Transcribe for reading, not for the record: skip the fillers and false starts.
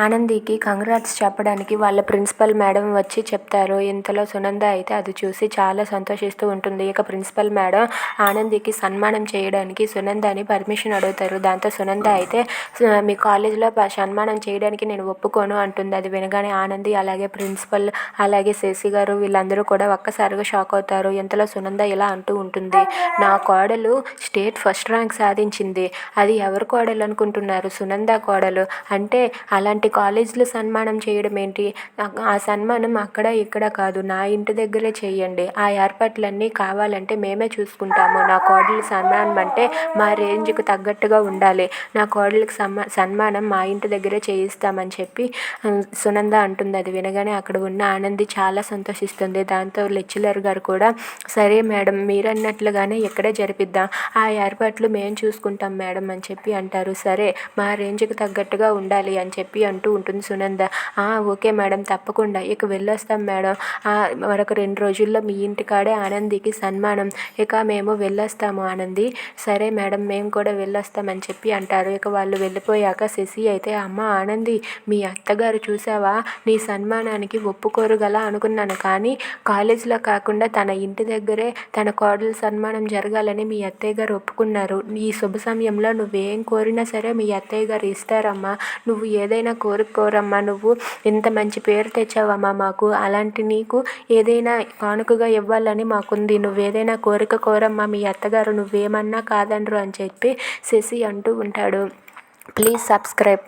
ఆనందికి congrats చెప్పడానికి వాళ్ళ principal madam వచ్చి చెప్తారు. ఇంతలో సునంద అయితే అది చూసి చాలా సంతోషిస్తూ ఉంటుంది. ఇక ప్రిన్సిపల్ మేడం ఆనందికి సన్మానం చేయడానికి సునందని పర్మిషన్ అడుగుతారు. దాంతో సునంద అయితే మీ కాలేజీలో సన్మానం చేయడానికి నేను ఒప్పుకోను అంటుంది. అది వినగానే ఆనంది అలాగే ప్రిన్సిపల్ అలాగే శశి గారు వీళ్ళందరూ కూడా ఒక్కసారిగా షాక్ అవుతారు. ఇంతలో సునంద ఇలా అంటూ ఉంటుంది, నా కోడలు స్టేట్ ఫస్ట్ ర్యాంక్ సాధించింది. అది ఎవరి కోడలు అనుకుంటున్నారు? సునంద కోడలు. అంటే అలాంటి కాలేజీలో సన్మానం చేయడం ఏంటి? ఆ సన్మానం అక్కడ ఇక్కడ కాదు, నా ఇంటి దగ్గరే చేయండి. ఆ ఏర్పాట్లన్నీ కావాలంటే మేమే చూసుకుంటాము. నా కోడలి సన్మానం అంటే మా రేంజ్కి తగ్గట్టుగా ఉండాలి. నా కోడలికి సన్మానం మా ఇంటి దగ్గరే చేయిస్తామని చెప్పి సునంద అంటుంది. అది వినగానే అక్కడ ఉన్న ఆనంది చాలా సంతోషిస్తుంది. దాంతో లెక్చరర్ గారు కూడా సరే మేడం మీరన్నట్లుగానే ఇక్కడే జరిపిద్దాం, ఆ ఏర్పాట్లు మేము చూసుకుంటాం మేడం అని చెప్పి అంటారు. సరే మా రేంజ్కి తగ్గట్టుగా ఉండాలి అని చెప్పి అంటూ ఉంటుంది సునంద. ఓకే మేడం తప్పకుండా, ఇక వెళ్ళొస్తాం మేడం. మరొక 2 రోజుల్లో మీ ఇంటికాడే ఆనందికి సన్మానం, ఇక మేము వెళ్ళొస్తాము ఆనంది. సరే మేడం మేము కూడా వెళ్ళొస్తామని చెప్పి అంటారు. ఇక వాళ్ళు వెళ్ళిపోయాక శశి అయితే అమ్మ ఆనంది, మీ అత్తగారు చూసావా, నీ సన్మానానికి ఒప్పుకోరు గల అనుకున్నాను, కానీ కాలేజీలో కాకుండా తన ఇంటి దగ్గరే తన కోడలు సన్మానం జరగాలని మీ అత్తయ్య గారు ఒప్పుకున్నారు. ఈ శుభ సమయంలో నువ్వేం కోరినా సరే మీ అత్తయ్య గారు ఇస్తారమ్మా. నువ్వు ఏదైనా కోరుకోరమ్మా. నువ్వు ఇంత మంచి పేరు తెచ్చావమ్మా మాకు, అలాంటి నీకు ఏదైనా కానుకగా ఇవ్వాలని మాకుంది. నువ్వేదైనా కోరిక కోరమ్మా, మీ అత్తగారు నువ్వేమన్నా కాదనరు అని చెప్పి శశి అంటూ ఉంటాడు. Please subscribe.